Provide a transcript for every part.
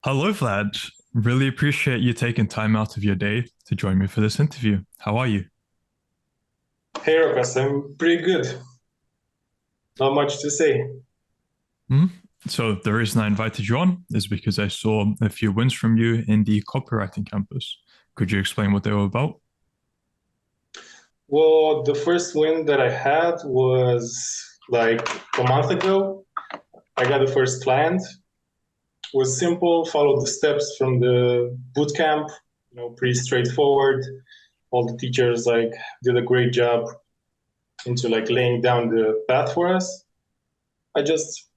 Hello, Vlad. Really appreciate you taking time out of your day to join me for this interview. How are you? Hey, Rokas, I'm pretty good. Not much to say. Hmm? So, the reason I invited you on is because I saw a few wins from you in the copywriting campus. Could you explain what they were about? Well, the first win that I had was like a month ago. I got the first client. It was simple, followed the steps from the boot camp, pretty straightforward. All the teachers did a great job into laying down the path for us. I just,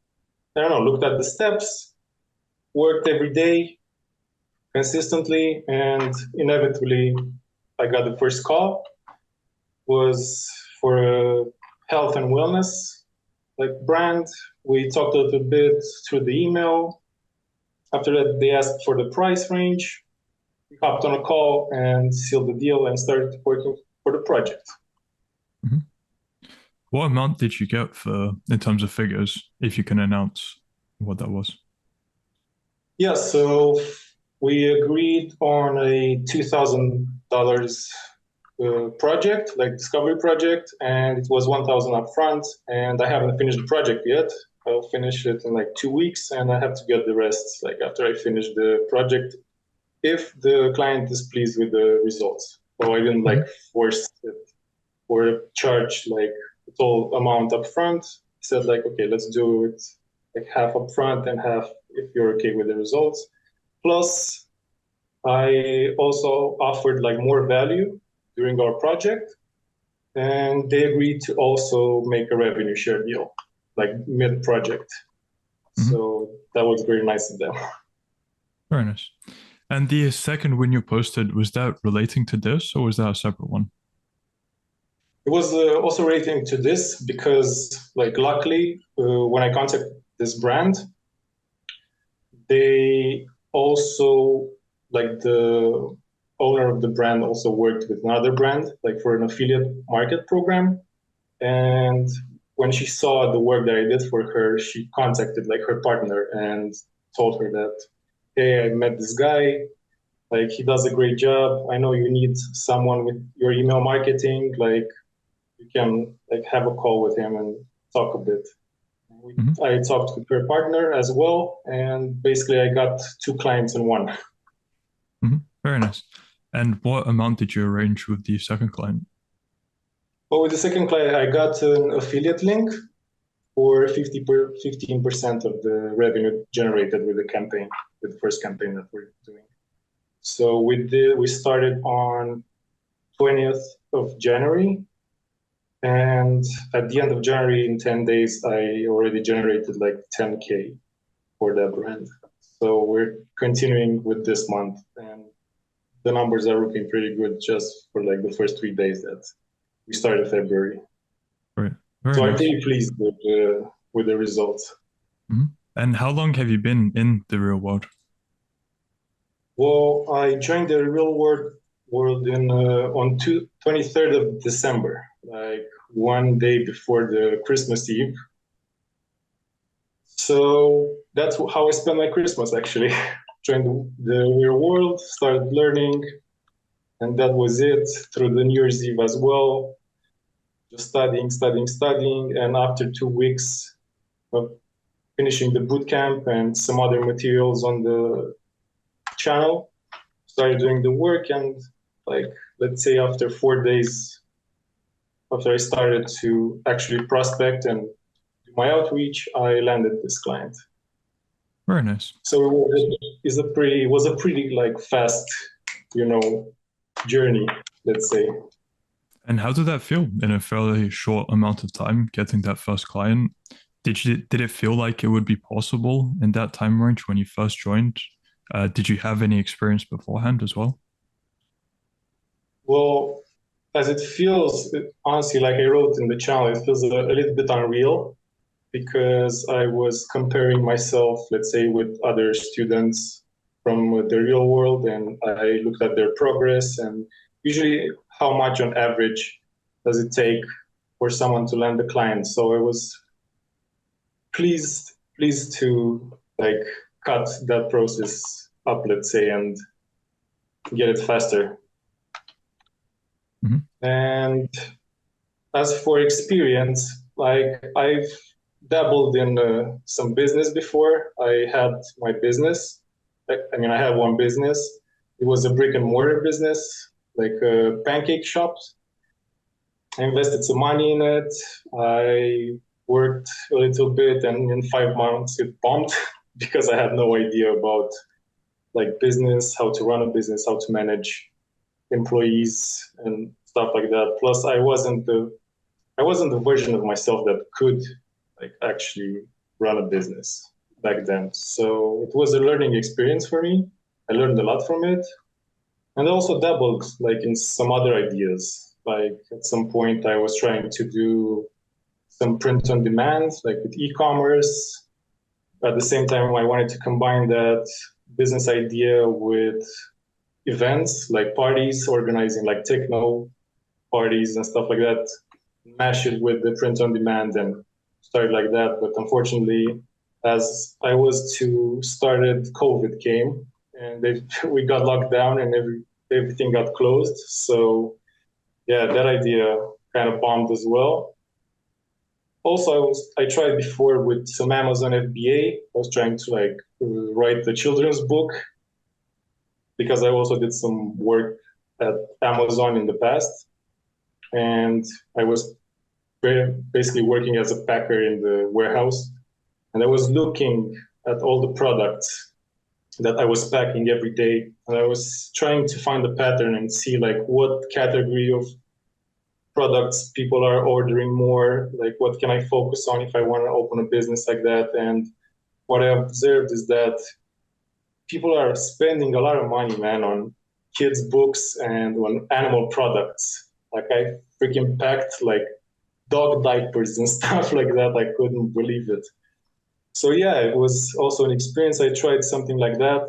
I don't know, looked at the steps, worked every day consistently, and inevitably I got the first call. Was for a health and wellness brand. We talked a little bit through the email. After that, they asked for the price range. We hopped on a call and sealed the deal and started working for the project. Mhm. What amount did you get for in terms of figures, if you can announce what that was? Yeah, so we agreed on a $2,000 project, like discovery project, and it was 1,000 upfront. And I haven't finished the project yet. I'll finish it in 2 weeks, and I have to get the rest after I finish the project, if the client is pleased with the results. So I didn't Mhm. force it or charge the total amount upfront. I said okay, let's do it half upfront and half if you're okay with the results. Plus, I also offered more value during our project, and they agreed to also make a revenue share deal, mid project. Mhm. So that was very nice of them. Very nice. And the second win you posted, was that relating to this or was that a separate one? It was also relating to this because, luckily, when I contacted this brand, they also, the owner of the brand also worked with another brand, for an affiliate market program. And when she saw the work that I did for her, she contacted her partner and told her that, hey, I met this guy. He does a great job. I know you need someone with your email marketing. You can have a call with him and talk a bit. Mhm. I talked with her partner as well, and basically I got two clients in one. Mhm. Very nice. And what amount did you arrange with the second client? But with the second client, I got an affiliate link for 15% of the revenue generated with the campaign, with the first campaign that we're doing. So we started on 20th of January, and at the end of January, in 10 days, I already generated 10K for that brand. So we're continuing with this month, and the numbers are looking pretty good just for the first 3 days that we started February. Right. Very So I'm nice. pretty pleased with the results. Mhm. And how long have you been in the real world? Well, I joined the real world in on 23rd of December, one day before the Christmas Eve. So that's how I spent my Christmas actually. Joined the real world, started learning, and that was it through the New Year's Eve as well. Just studying, studying, studying, and after 2 weeks of finishing the boot camp and some other materials on the channel, started doing the work, and like let's say after 4 days after I started to actually prospect and do my outreach, I landed this client. Very nice. So it was a pretty fast, you know, journey, let's say. And how did that feel in a fairly short amount of time, getting that first client? Did it feel like it would be possible in that time range when you first joined? Did you have any experience beforehand as well? Well, as it feels, honestly, like I wrote in the channel, it feels a little bit unreal because I was comparing myself, let's say, with other students from the real world, and I looked at their progress and usually how much on average does it take for someone to land a client. So I was pleased to like cut that process up, let's say, and get it faster. Mm-hmm. And as for experience, like I've dabbled in some business before. I had my business. I mean, I had one business. It was a brick and mortar business, like pancake shops. I invested some money in it. I worked a little bit, and in 5 months it bombed because I had no idea about like business, how to run a business, how to manage employees and stuff like that. Plus, I wasn't the version of myself that could like actually run a business back then. So it was a learning experience for me. I learned a lot from it, and I also dabbled like in some other ideas. Like at some point, I was trying to do some print on demand, like with e-commerce. At the same time, I wanted to combine that business idea with events, like parties, organizing like techno parties and stuff like that, mash it with the print on demand and start like that. But unfortunately, as I was to started, COVID came and we got locked down and everything got closed. So yeah, that idea kind of bombed as well. Also, I tried before with some Amazon FBA. I was trying to like write the children's book because I also did some work at Amazon in the past, and I was basically working as a packer in the warehouse, and I was looking at all the products that I was packing every day, and I was trying to find a pattern and see like what category of products people are ordering more, like what can I focus on if I want to open a business like that. And what I observed is that people are spending a lot of money, man, on kids' books and on animal products. Like I freaking packed like dog diapers and stuff like that. I couldn't believe it. So yeah, it was also an experience. I tried something like that,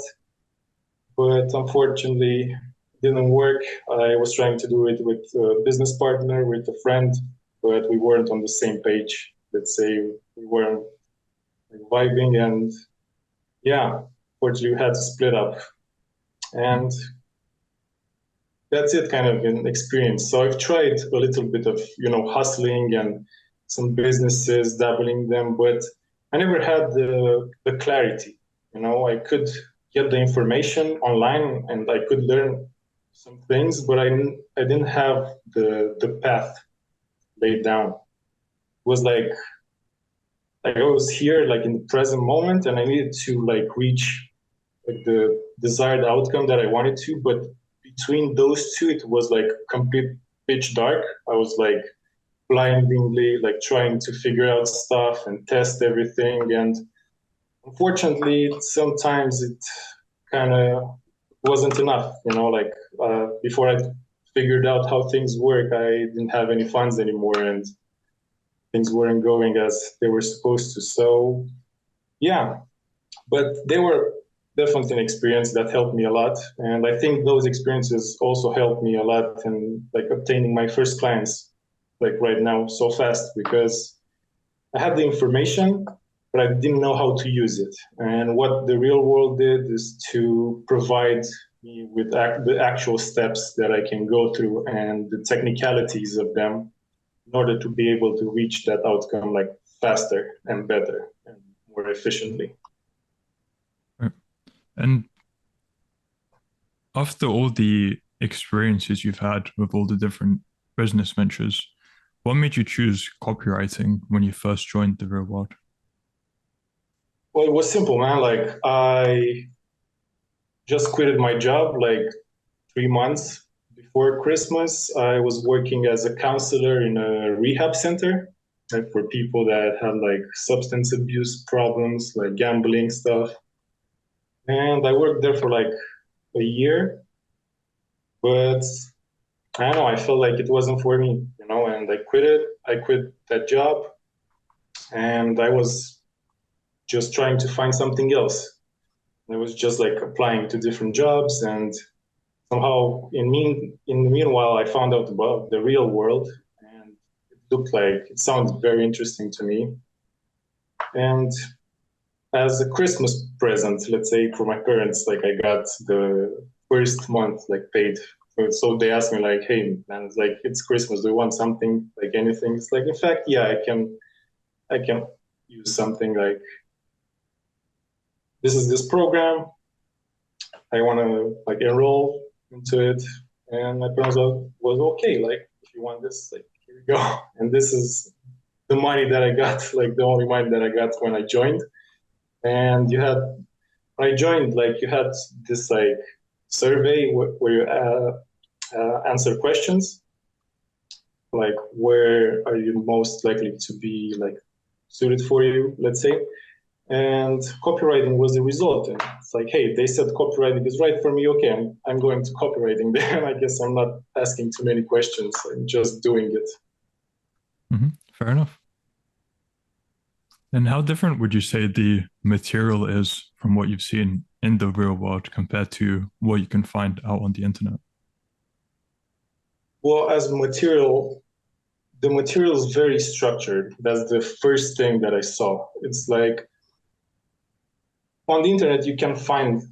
but unfortunately didn't work. I was trying to do it with a business partner, with a friend, but we weren't on the same page. Let's say we weren't vibing, and yeah, unfortunately we had to split up. And that's it, kind of an experience. So I've tried a little bit of, hustling and some businesses, dabbling them, but I never had the clarity. I could get the information online and I could learn some things, but I didn't have the path laid down. It was like I was here like in the present moment and I needed to like reach like the desired outcome that I wanted to, but between those two, it was like complete pitch dark. I was like blindly like trying to figure out stuff and test everything. And unfortunately, sometimes it kind of wasn't enough, like before I figured out how things work, I didn't have any funds anymore and things weren't going as they were supposed to. So yeah, but they were definitely an experience that helped me a lot. And I think those experiences also helped me a lot in like obtaining my first clients like right now so fast, because I had the information, but I didn't know how to use it. And what the real world did is to provide me with the actual steps that I can go through and the technicalities of them in order to be able to reach that outcome like faster and better and more efficiently. And after all the experiences you've had with all the different business ventures, what made you choose copywriting when you first joined the real world? Well, it was simple, man. Like I just quitted my job like 3 months before Christmas. I was working as a counselor in a rehab center, like for people that had like substance abuse problems, like gambling stuff. And I worked there for like a year, but I don't know, I felt like it wasn't for me, and I quit it. I quit that job and I was just trying to find something else. I was just like applying to different jobs, and somehow in the meanwhile I found out about the real world, and it sounded very interesting to me. And as a Christmas present, let's say for my parents, like I got the first month like paid. So they asked me like, hey man, it's like it's Christmas. Do you want something like anything? It's like in fact, yeah, I can use something like this program. I want to like enroll into it, and my parents was okay. Like if you want this, like here you go. And this is the money that I got, like the only money that I got when I joined. And when I joined, like you had this like survey where you answer questions, like where are you most likely to be like suited for you, let's say. And copywriting was the result. And it's like, hey, they said copywriting is right for me. Okay, I'm going to copywriting. Then I guess I'm not asking too many questions. I'm just doing it. Fair enough. And how different would you say the material is from what you've seen in the real world compared to what you can find out on the internet? Well, as material, the material is very structured. That's the first thing that I saw. It's like on the internet, you can find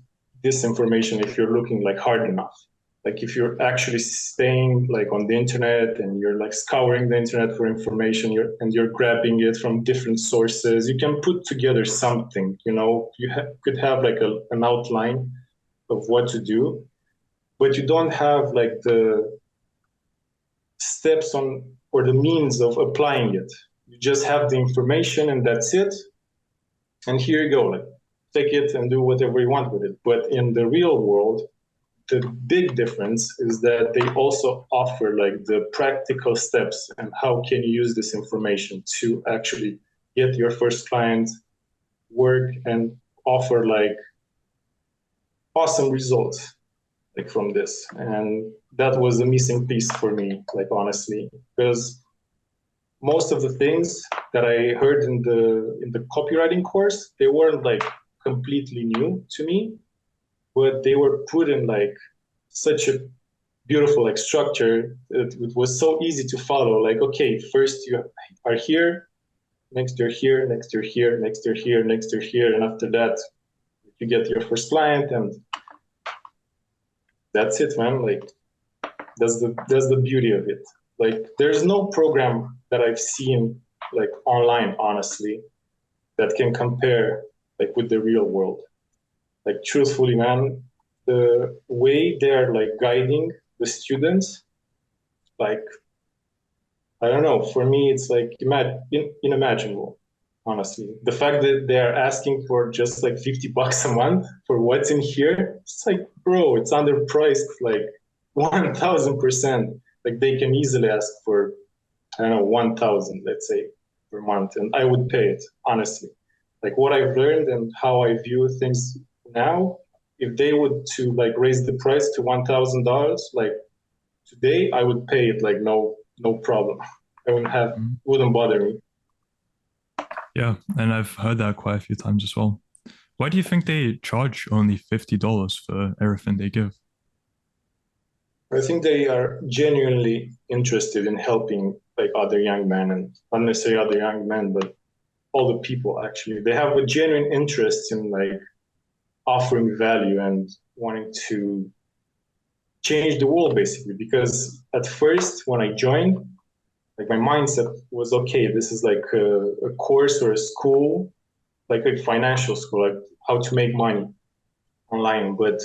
this information if you're looking like hard enough. Like if you're actually staying like on the internet and you're like scouring the internet for information, you're grabbing it from different sources, you can put together something. You could have like an outline of what to do, but you don't have like the steps on or the means of applying it. You just have the information and that's it. And here you go, like take it and do whatever you want with it. But in the real world, the big difference is that they also offer like the practical steps and how can you use this information to actually get your first client, work, and offer like awesome results like from this. And that was the missing piece for me, like honestly, because most of the things that I heard in the copywriting course, they weren't like completely new to me, but they were put in like such a beautiful like structure. It was so easy to follow. Like, okay, first you are here, next you're here, next you're here, next you're here, next you're here, and after that you get your first client, and that's it, man. Like that's the beauty of it. Like there's no program that I've seen like online, honestly, that can compare like with the real world. Like truthfully, man, the way they're like guiding the students, like I don't know, for me it's like unimaginable, honestly. The fact that they're asking for just like $50 a month for what's in here, it's like, bro, it's underpriced like 1000%. Like they can easily ask for, I don't know, 1,000, let's say, per month, and I would pay it, honestly. Like what I've learned and how I view things now, if they would to like raise the price to $1,000, like today, I would pay it like no problem. I wouldn't bother me. Yeah, and I've heard that quite a few times as well. Why do you think they charge only $50 for everything they give? I think they are genuinely interested in helping like other young men, and not necessarily other young men, but all the people actually. They have a genuine interest in like offering value and wanting to change the world basically. Because at first when I joined, like my mindset was okay, this is like a course or a school, like a financial school, like how to make money online. But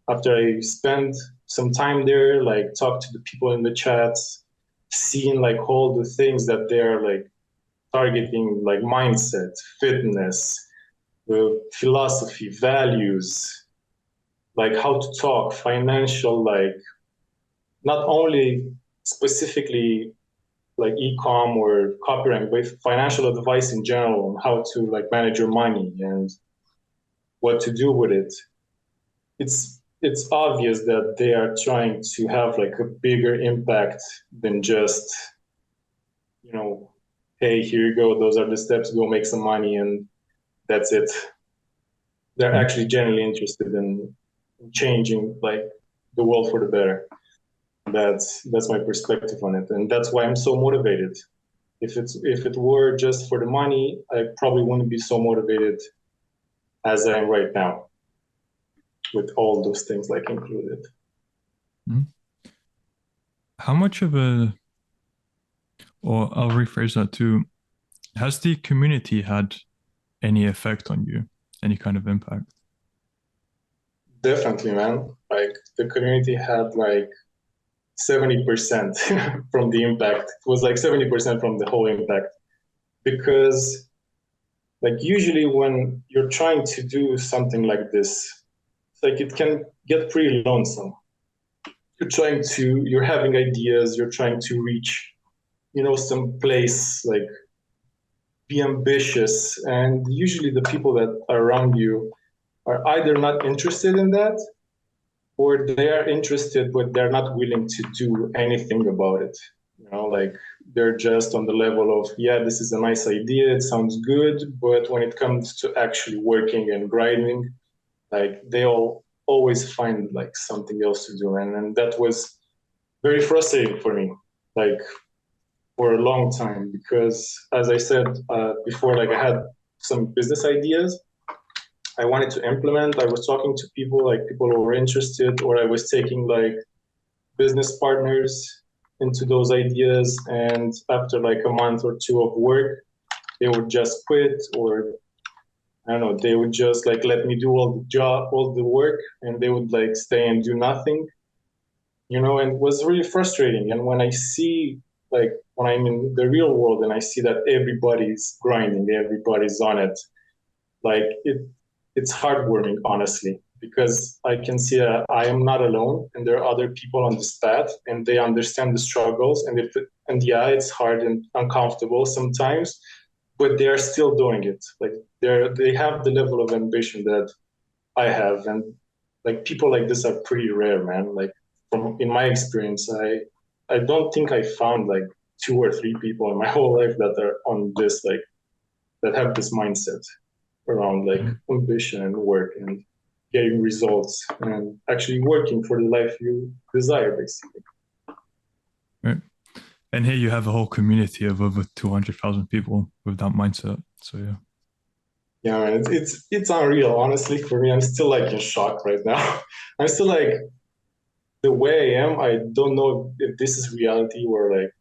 after I spent some time there, like talk to the people in the chats, seeing like all the things that they're like targeting, like mindset, fitness, philosophy, values, like how to talk, financial, like not only specifically like e-com or copywriting, but financial advice in general on how to like manage your money and what to do with it. It's obvious that they are trying to have like a bigger impact than just, hey, here you go, those are the steps, go make some money and that's it. They're actually genuinely interested in changing like the world for the better. That's my perspective on it, and that's why I'm so motivated. If it were just for the money, I probably wouldn't be so motivated as I am right now, with all those things like included. Mhm. How much of a, or I'll rephrase that too, has the community had any effect on you? Any kind of impact? Definitely, man. Like the community had like 70% from the impact. It was like 70% from the whole impact. Because like usually when you're trying to do something like this, it's like it can get pretty lonesome. You're having ideas, you're trying to reach, some place, like be ambitious. And usually the people that are around you are either not interested in that, or they are interested, but they're not willing to do anything about it. Like they're just on the level of, yeah, this is a nice idea, it sounds good, but when it comes to actually working and grinding, like they'll always find like something else to do. And that was very frustrating for me, like for a long time, because as I said before, like I had some business ideas I wanted to implement. I was talking to people, like people who were interested, or I was taking like business partners into those ideas. And after like a month or two of work, they would just quit, or I don't know, they would just like let me do all the job, all the work, and they would like stay and do nothing, and it was really frustrating. And when I see, like, when I'm in the real world and I see that everybody's grinding, everybody's on it, like it's heartwarming, honestly, because I can see I am not alone, and there are other people on this path, and they understand the struggles, and yeah, it's hard and uncomfortable sometimes, but they are still doing it. Like they have the level of ambition that I have, and like people like this are pretty rare, man. Like from in my experience, I don't think I found like two or three people in my whole life that are on this, like that have this mindset around like Mhm. ambition and work and getting results and actually working for the life you desire, basically. Right. And here you have a whole community of over 200,000 people with that mindset. So yeah. Yeah, man, it's unreal. Honestly, for me, I'm still like in shock right now. I'm still like the way I am. I don't know if this is reality or like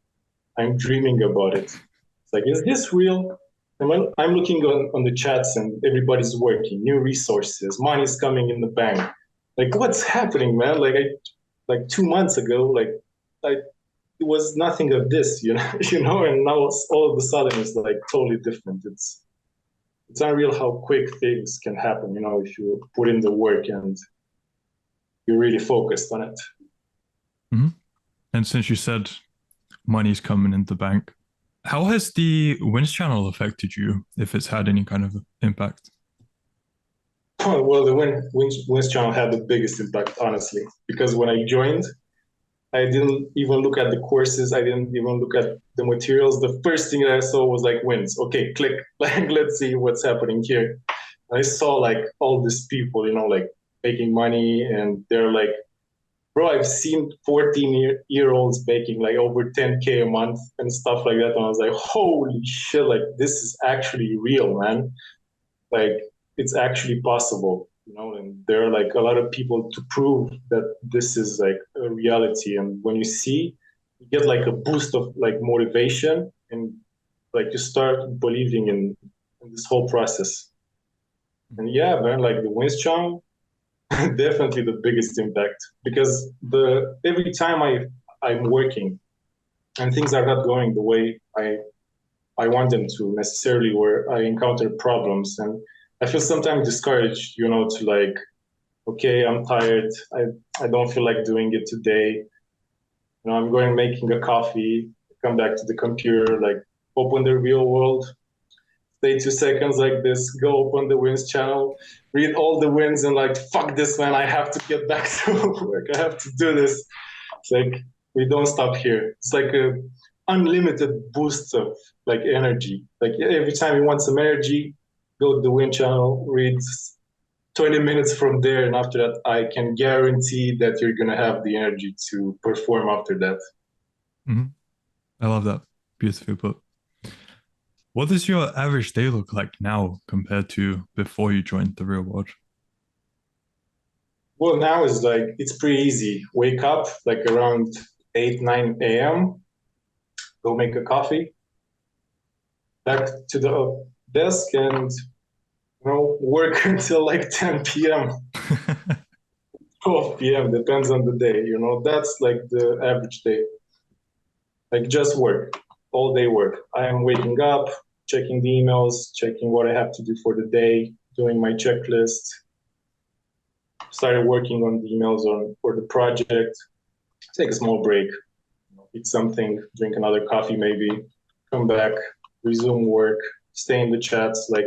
I'm dreaming about it. It's like, is this real? And when I'm looking on the chats and everybody's working, new resources, money's coming in the bank. Like, what's happening, man? Like 2 months ago, like I it was nothing of this, and now all of a sudden it's like totally different. It's unreal how quick things can happen, if you put in the work and you're really focused on it. Hmm. And since you said money's coming in the bank, how has the Wins channel affected you, if it's had any kind of impact? Well, the Wins channel had the biggest impact, honestly, because when I joined, I didn't even look at the courses. I didn't even look at the materials. The first thing that I saw was like wins. Okay, click. Like, let's see what's happening here. I saw like all these people, like making money, and they're like, bro, I've seen 14-year-olds making like over 10K a month and stuff like that. And I was like, holy shit, like this is actually real, man. Like it's actually possible, and there are like a lot of people to prove that this is like a reality. And when you see, you get like a boost of like motivation, and like you start believing in this whole process. And yeah, man, like the Wins Chong, definitely the biggest impact, because the every time I'm working and things are not going the way I want them to necessarily, where I encounter problems, and I feel sometimes discouraged, to like, okay, I'm tired. I don't feel like doing it today. I'm going making a coffee, come back to the computer, like open the real world, stay 2 seconds like this, go open the wins channel, read all the wins, and like, fuck this, man, I have to get back to work. I have to do this. It's like, we don't stop here. It's like a unlimited boost of like energy. Like every time you want some energy, go to the win channel, read 20 minutes from there. And after that, I can guarantee that you're going to have the energy to perform after that. Hmm. I love that. Beautifully put. What does your average day look like now compared to before you joined the real world? Well, now is like it's pretty easy. Wake up like around 8, 9 a.m., go make a coffee, back to the desk and work until like 10 p.m., 12 p.m., depends on the day. That's like the average day. Like just work, all day work. I am waking up, checking the emails, checking what I have to do for the day, doing my checklist, started working on the emails for the project, take a small break, eat something, drink another coffee maybe, come back, resume work, stay in the chats, like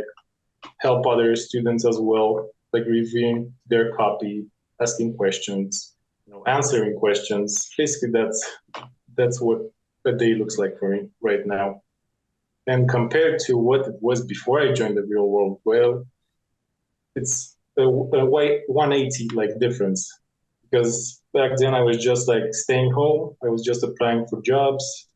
help other students as well, like reviewing their copy, asking questions, answering questions. Basically, that's what a day looks like for me right now. And compared to what it was before I joined the real world, well, it's a 180 like difference. Because back then I was just like staying home, I was just applying for jobs,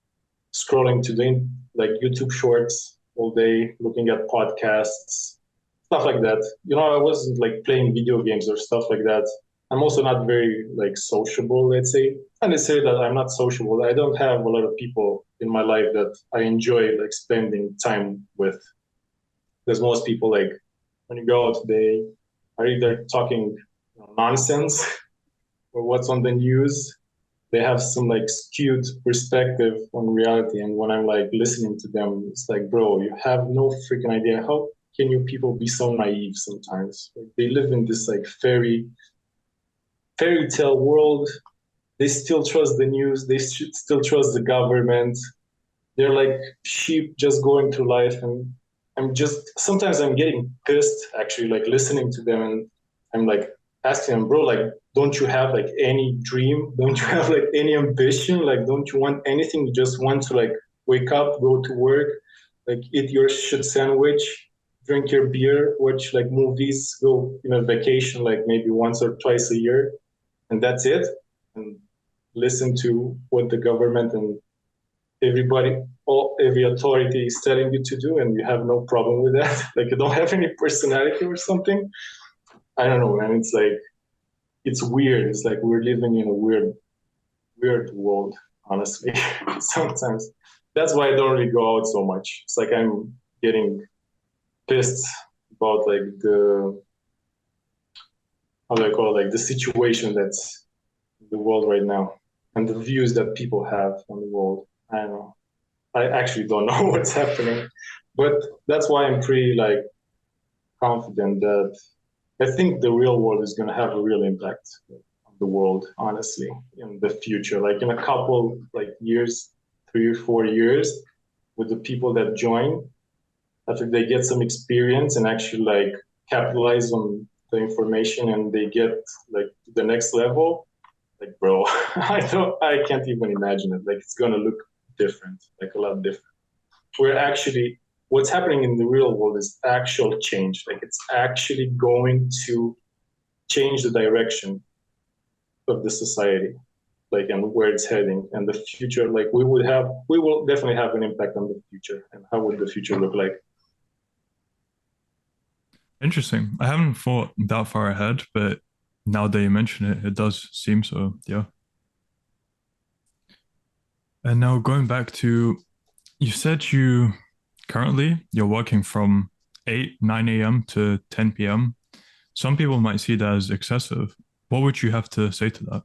scrolling to the like YouTube shorts all day, looking at podcasts, stuff like that. I wasn't like playing video games or stuff like that. I'm also not very like sociable, let's say. And they say that I'm not sociable. I don't have a lot of people in my life that I enjoy like spending time with. Because most people like when you go out, they are either talking nonsense or what's on the news. They have some like skewed perspective on reality. And when I'm like listening to them, it's like, bro, you have no freaking idea. How can you people be so naive sometimes? Like, they live in this like fairy tale world. They still trust the news. They still trust the government. They're like sheep just going through life. And sometimes I'm getting pissed actually, like listening to them. And I'm like asking them, bro, like, don't you have like any dream? Don't you have like any ambition? Like, don't you want anything? You just want to like wake up, go to work, like eat your shit sandwich, drink your beer, watch like movies, go vacation like maybe once or twice a year, and that's it. And listen to what the government and every authority is telling you to do, and you have no problem with that. Like you don't have any personality or something. I don't know, man. It's like it's weird. It's like we're living in a weird world, honestly. Sometimes that's why I don't really go out so much. It's like I'm getting pissed about like the how do I call it, like the situation that's in the world right now and the views that people have on the world. I don't know. I actually don't know what's happening, but that's why I'm pretty like confident that I think the real world is going to have a real impact on the world, honestly, in the future. Like in a couple like years, 3 or 4 years, with the people that join, after they get some experience and actually like capitalize on the information and they get like to the next level, like bro, I can't even imagine it. Like it's gonna look different, like a lot different. We're actually what's happening in the real world is actual change. Like it's actually going to change the direction of the society, like and where it's heading and the future. Like we will definitely have an impact on the future. And how would the future look like? Interesting. I haven't thought that far ahead, but now that you mention it, it does seem so. Yeah. And now going back to, you said you're working from 8, 9 a.m. to 10 p.m. Some people might see that as excessive. What would you have to say to that?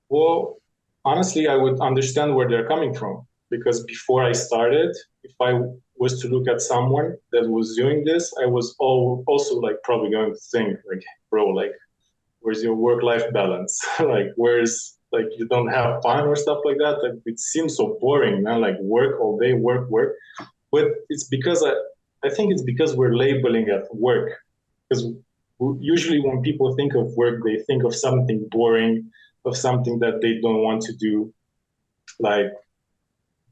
Well, honestly, I would understand where they're coming from because before I started, if I was to look at someone that was doing this, I was also like probably going to think like, bro, like, where's your work-life balance? Like, where's like you don't have fun or stuff like that? Like, it seems so boring, man. Like work all day, work, work. But it's because I think it's because we're labeling it work. Because usually when people think of work, they think of something boring, of something that they don't want to do, like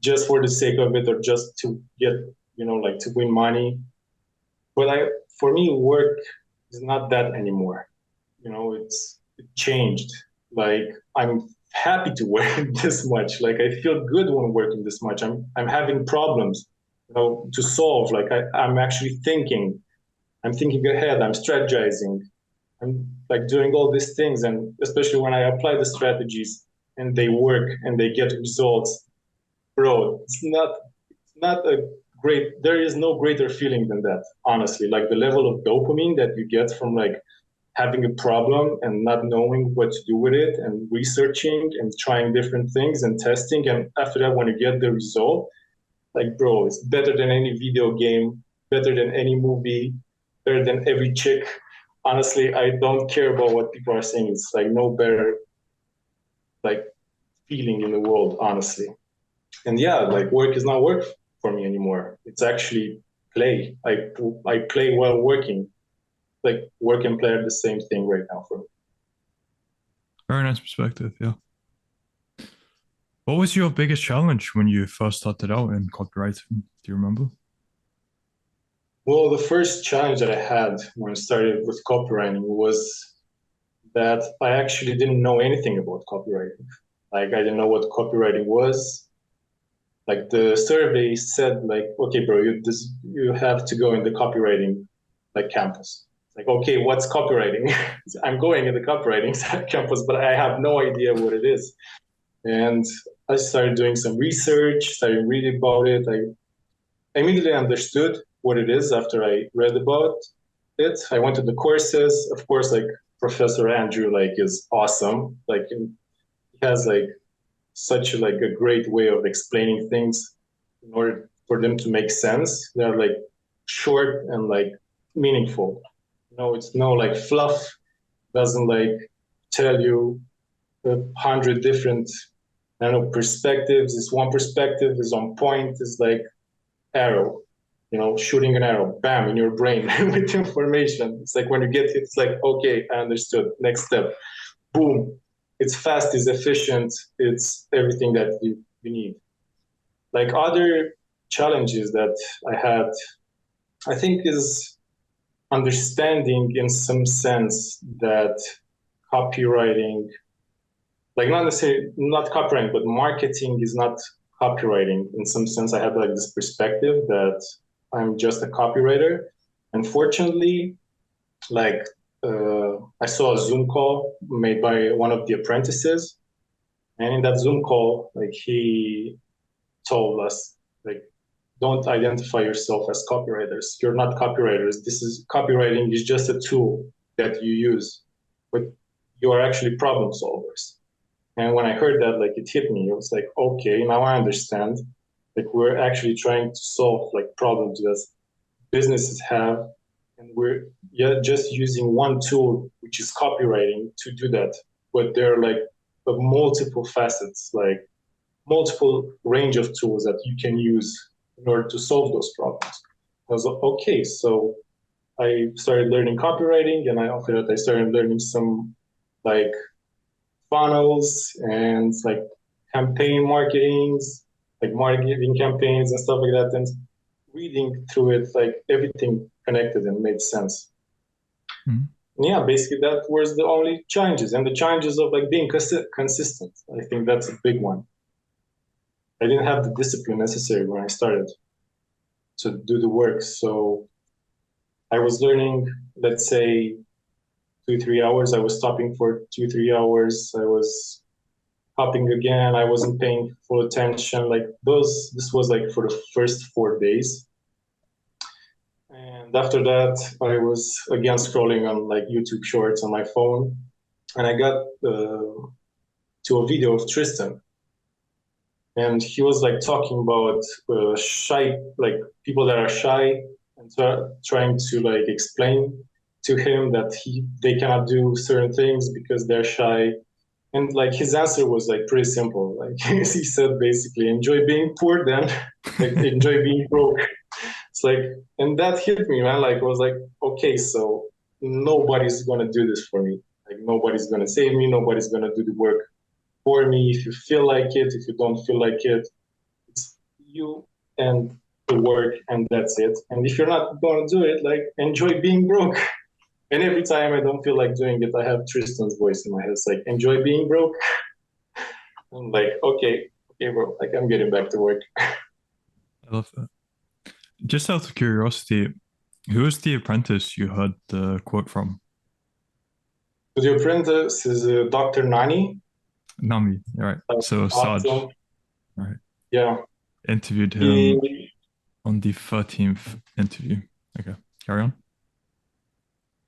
just for the sake of it or just to get, like to win money. But for me, work is not that anymore. It changed. Like I'm happy to work this much. Like I feel good when working this much. I'm having problems, to solve. Like I'm actually thinking. I'm thinking ahead. I'm strategizing. I'm like doing all these things, and especially when I apply the strategies and they work and they get results, bro, it's not a great. There is no greater feeling than that, honestly. Like the level of dopamine that you get from like having a problem and not knowing what to do with it and researching and trying different things and testing. And after that, when you get the result, like, bro, it's better than any video game, better than any movie, better than every chick. Honestly, I don't care about what people are saying. It's like no better like feeling in the world, honestly. And yeah, like work is not work for me anymore. It's actually play. I play while working. Like work and play are the same thing right now for me. Very nice perspective. Yeah. What was your biggest challenge when you first started out in copywriting? Do you remember? Well, the first challenge that I had when I started with copywriting was that I actually didn't know anything about copywriting. Like I didn't know what copywriting was. Like the survey said, like, okay, bro, you have to go in the copywriting like campus. Like, okay, what's copywriting? I'm going in the copywriting campus, but I have no idea what it is. And I started doing some research, started reading about it. I immediately understood what it is after I read about it. I went to the courses. Of course, like Professor Andrew, like is awesome. Like he has like such like a great way of explaining things in order for them to make sense. They're like short and like meaningful. It's no like fluff. Doesn't like tell you 100 different, I don't know, perspectives. This one perspective is on point. Is like arrow, shooting an arrow, bam, in your brain with information. It's like when you get it, it's like, okay, I understood. Next step, boom. It's fast, it's efficient, it's everything that you need. Like other challenges that I had, I think is understanding in some sense that copywriting, like not necessarily not copywriting, but marketing is not copywriting. In some sense, I had like this perspective that I'm just a copywriter. Unfortunately, like I saw a Zoom call made by one of the apprentices, and in that Zoom call, like he told us, like, don't identify yourself as copywriters. You're not copywriters. Copywriting is just a tool that you use, but you are actually problem solvers. And when I heard that, like it hit me. It was like, okay, now I understand. Like we're actually trying to solve like problems that businesses have, and we're just using one tool, which is copywriting, to do that. But there are like multiple facets, like multiple range of tools that you can use in order to solve those problems. I was like, okay, so I started learning copywriting, and after that I started learning some like funnels and like campaign marketings, like marketing campaigns and stuff like that. And reading through it, like everything connected and made sense. Mm-hmm. Yeah, basically that was the only challenges, and the challenges of like being consistent. I think that's a big one. I didn't have the discipline necessary when I started to do the work. So I was learning, let's say 2-3 hours. I was stopping for 2-3 hours. I was hopping again. I wasn't paying full attention. Like this was like for the first 4 days. And after that, I was again scrolling on like YouTube shorts on my phone. And I got to a video of Tristan. And he was like talking about shy, like people that are shy, and trying to like explain to him that they cannot do certain things because they're shy. And like his answer was like pretty simple. Like he said basically, enjoy being poor then, like enjoy being broke. It's like, and that hit me, man. Like I was like, okay, so nobody's gonna do this for me. Like nobody's gonna save me. Nobody's gonna do the work for me. If you feel like it, if you don't feel like it, it's you and the work, and that's it. And if you're not gonna do it, like enjoy being broke. And every time I don't feel like doing it, I have Tristan's voice in my head. It's like, enjoy being broke. I'm like, okay, bro, like I'm getting back to work. I love that. Just out of curiosity, who is the apprentice you heard the quote from? So the apprentice is Dr. Nani. Nami, right? So Saj, Awesome. right? Yeah. Interviewed him He, on the 13th interview. Okay, carry on.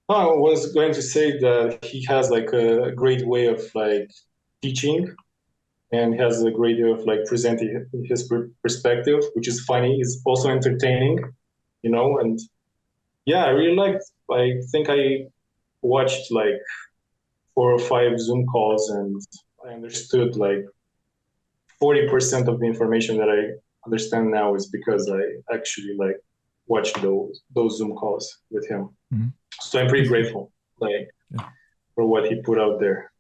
I was going to say that he has like a great way of like teaching and has a great way of like presenting his perspective, which is funny. It's also entertaining, you know, and yeah, I really liked, I think I watched like 4 or 5 Zoom calls and I understood like 40% of the information that I understand now is because I actually like watched those Zoom calls with him. Mm-hmm. So I'm pretty grateful like Yeah. for what he put out there.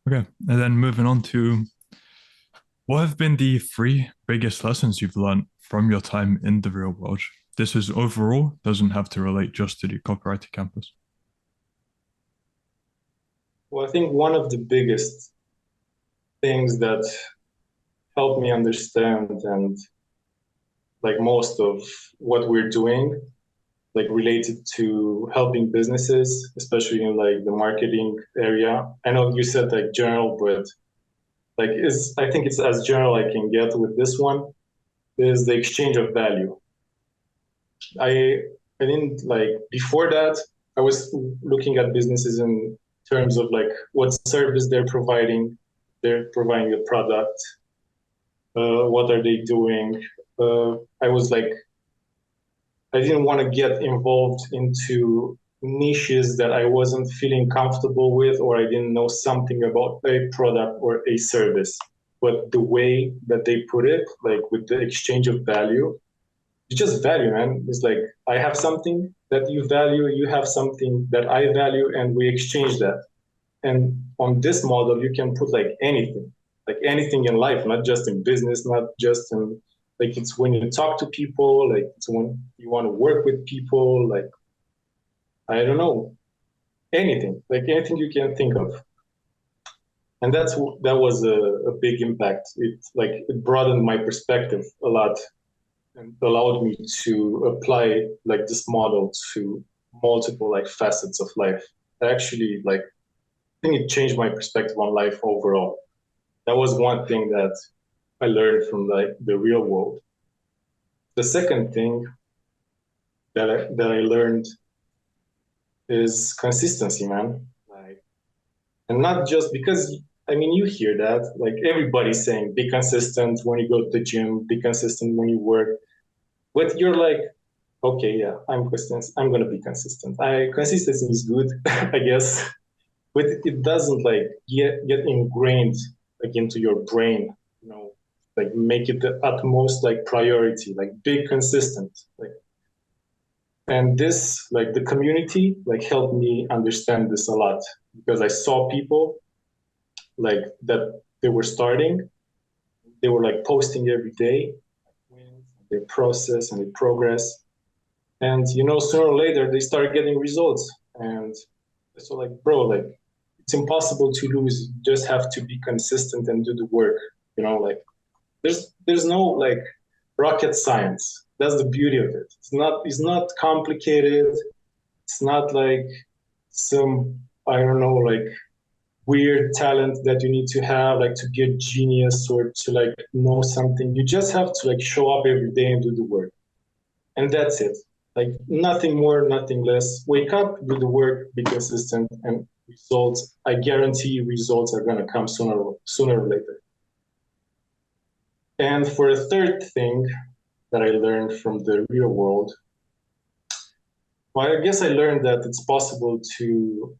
Okay, and then moving on to what have been the 3 biggest lessons you've learned from your time in the real world? This is overall, doesn't have to relate just to the copywriting campus. Well, I think one of the biggest things that helped me understand and like most of what we're doing like related to helping businesses, especially in like the marketing area. I know you said like general, but like is I think it's as general I can get with this one is the exchange of value. I I didn't like before that I was looking at businesses in terms of like what service they're providing. They're providing a product. What are they doing? I was like I didn't want to get involved into niches that I wasn't feeling comfortable with, or I didn't know something about a product or a service. But the way that they put it, like with the exchange of value, it's just value, man. It's like I have something that you value, you have something that I value, and we exchange that. And on this model, you can put like anything in life, not just in business, not just in like it's when you talk to people, like it's when you want to work with people, like I don't know, anything, like anything you can think of. And that was a big impact. It broadened my perspective a lot and allowed me to apply like this model to multiple like facets of life. Actually, like I think it changed my perspective on life overall. That was one thing that I learned from like the real world. The second thing that I learned is consistency, man. Like, and not just because I mean you hear that like everybody's saying be consistent when you go to the gym, be consistent when you work, but you're like, okay, yeah, I'm consistent. I'm gonna be consistent. Consistency is good, I guess, but it doesn't like get ingrained like into your brain, you know, like make it the utmost like priority, like be consistent, like. And this like the community like helped me understand this a lot because I saw people like that they were starting, they were like posting every day their process and their progress, and you know sooner or later they started getting results. And so like bro, like it's impossible to lose, you just have to be consistent and do the work, you know, like there's no like rocket science. That's the beauty of it. It's not complicated. It's not like some I don't know like weird talent that you need to have like to be a genius or to like know something. You just have to like show up every day and do the work, and that's it. Like nothing more, nothing less. Wake up, do the work, be consistent, and results. I guarantee results are gonna come sooner or later. And for a third thing that I learned from the real world, well, I guess I learned that it's possible to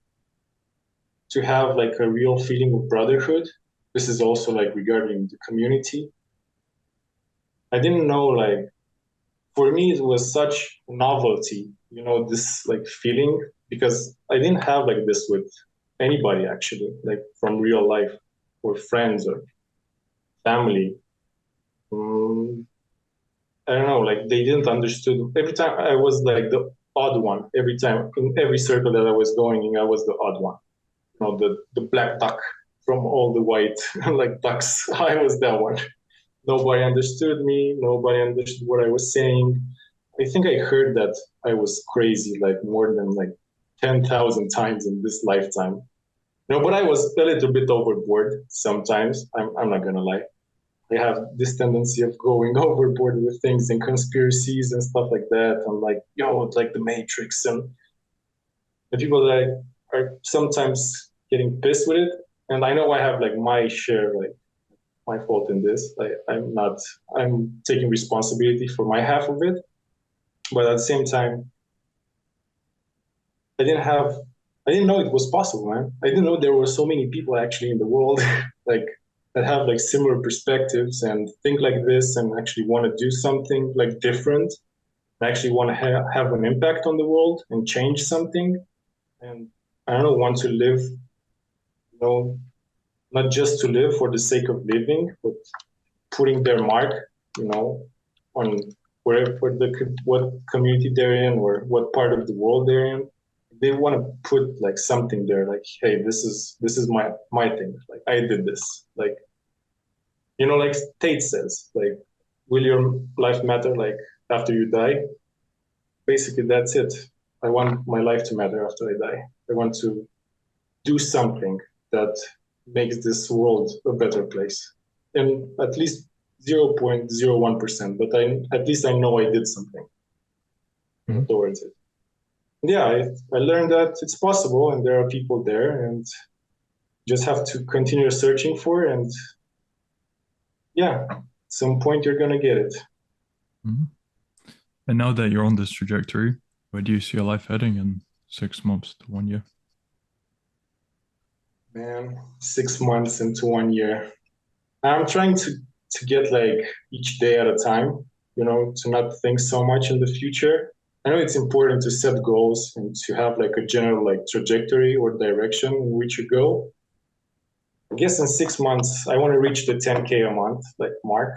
have like a real feeling of brotherhood. This is also like regarding the community. I didn't know like for me it was such novelty, you know, this like feeling because I didn't have like this with anybody actually, like from real life or friends or family. Mm, I don't know, like they didn't understood. Every time I was like the odd one. Every time in every circle that I was going in, I was the odd one. You know, the black duck. from all the white like ducks. I was that one. Nobody understood me. Nobody understood what I was saying. I think I heard that I was crazy like more than like 10,000 times in this lifetime. No, but I was a little bit overboard sometimes. I'm not gonna lie. I have this tendency of going overboard with things and conspiracies and stuff like that. I'm like, yo, it's like the Matrix, and the people that are sometimes getting pissed with it. And I know I have like my share, like my fault in this. I'm taking responsibility for my half of it. But at the same time, I didn't have, I didn't know it was possible, man. I didn't know there were so many people actually in the world, like that have like similar perspectives and think like this and actually want to do something like different. Actually want to have an impact on the world and change something. And I don't know, want to live, you know, not just to live for the sake of living, but putting their mark, you know, on wherever what community they're in or what part of the world they're in. They want to put like something there, like, hey, this is my thing. Like I did this. Like, you know, like Tate says, like, will your life matter like after you die? Basically, that's it. I want my life to matter after I die. I want to do something that makes this world a better place. And at least 0.01%, but at least I know I did something towards it. Yeah, I learned that it's possible and there are people there and just have to continue searching for it. And yeah, at some point you're going to get it. Mm-hmm. And now that you're on this trajectory, where do you see your life heading in 6 months to 1 year? Man, 6 months into 1 year. I'm trying to get like each day at a time, you know, to not think so much in the future. I know it's important to set goals and to have like a general like trajectory or direction in which you go. I guess in 6 months, I want to reach the 10K a month like mark.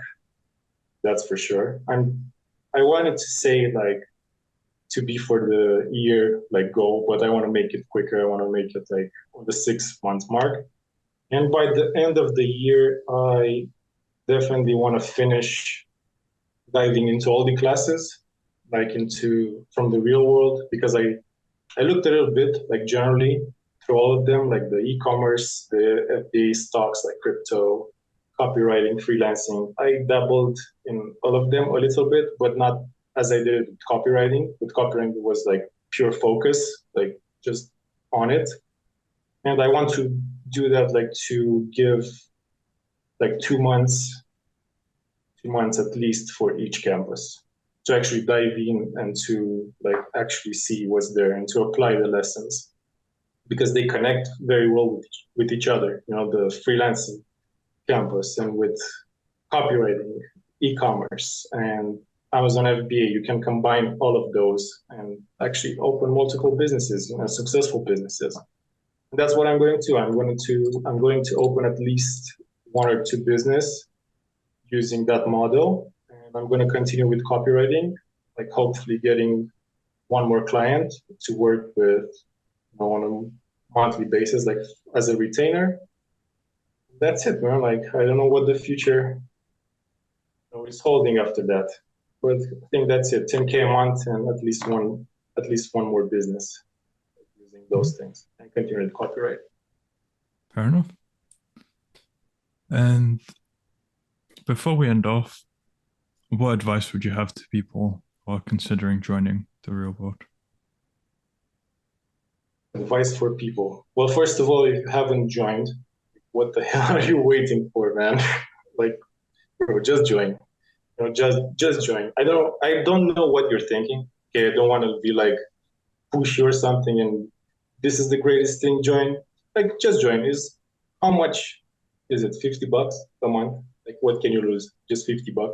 That's for sure. I wanted to say like to be for the year like goal, but I want to make it quicker. I want to make it like on the 6 month mark. And by the end of the year, I definitely want to finish diving into all the classes, like into from the real world, because I looked a little bit like generally through all of them, like the e-commerce, the FBA stocks, like crypto, copywriting, freelancing. I dabbled in all of them a little bit, but not as I did with copywriting. With copywriting, it was like pure focus, like just on it. And I want to do that, like to give like 2 months, 2 months at least for each campus to actually dive in and to like actually see what's there and to apply the lessons because they connect very well with each other. You know, the freelancing campus and with copywriting, e-commerce, and Amazon FBA. You can combine all of those and actually open multiple businesses, you know, successful businesses. And that's what I'm going to. I'm going to open at least one or two business using that model. And I'm going to continue with copywriting, like hopefully getting one more client to work with, you know, on a monthly basis, like as a retainer. That's it, man. Like I don't know what the future, you know, is holding after that, but I think that's it. 10K a month and at least one more business using those things and continue to copyright. Fair enough. And before we end off, what advice would you have to people who are considering joining the real world? Advice for people. Well, first of all, if you haven't joined, what the hell are you waiting for, man? Like, bro, just join. You know, just join. I don't know what you're thinking. Okay, I don't want to be like pushy or something and this is the greatest thing, join. Like just join. Is how much is it? $50 a month? Like what can you lose? Just $50.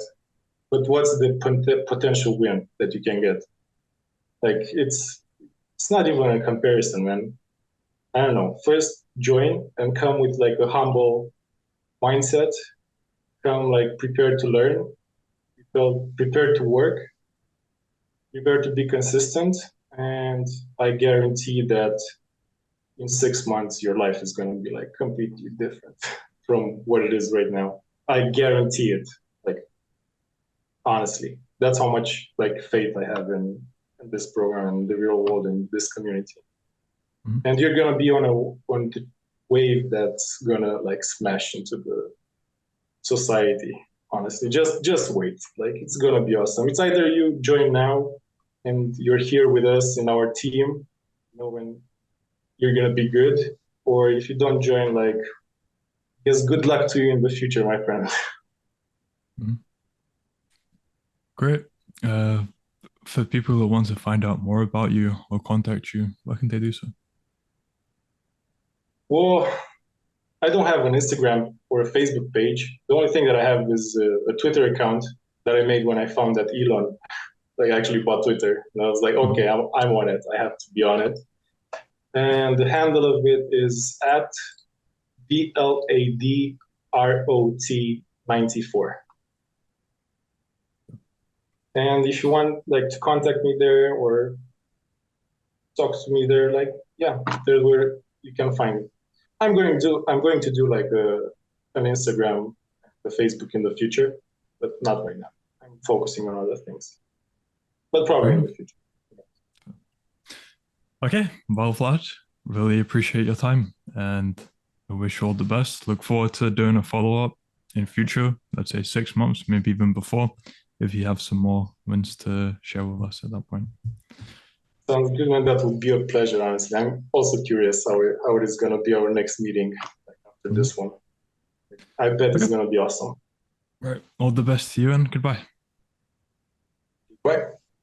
But what's the potential win that you can get? Like it's not even a comparison, man. I don't know. First join and come with like a humble mindset. Come like prepared to learn, prepared to work, prepared to be consistent, and I guarantee that in 6 months, your life is going to be like completely different from what it is right now. I guarantee it. Like, honestly, that's how much like faith I have in this program and the real world and this community. Mm-hmm. And you're gonna be on the wave that's gonna like smash into the society. Honestly, just wait. Like, it's gonna be awesome. It's either you join now and you're here with us in our team, when you're gonna be good, or if you don't join, like, yes, good luck to you in the future, my friend. Mm-hmm. Great. For people that want to find out more about you or contact you, where can they do so? Well, I don't have an Instagram or a Facebook page. The only thing that I have is a Twitter account that I made when I found that Elon like actually bought Twitter, and I was like, okay, I'm on it. I have to be on it. And the handle of it is at BLADROT94. And if you want like to contact me there or talk to me there, like, yeah, there's where you can find it. I'm going to do like an Instagram, a Facebook in the future, but not right now. I'm focusing on other things, but probably in the future. Okay, well, Vlad, really appreciate your time and I wish you all the best. Look forward to doing a follow-up in future, let's say 6 months, maybe even before, if you have some more wins to share with us at that point. Sounds good, man. That would be a pleasure, honestly. I'm also curious how it is going to be our next meeting after this one. I bet it's going to be awesome. Right. All the best to you and goodbye. Bye.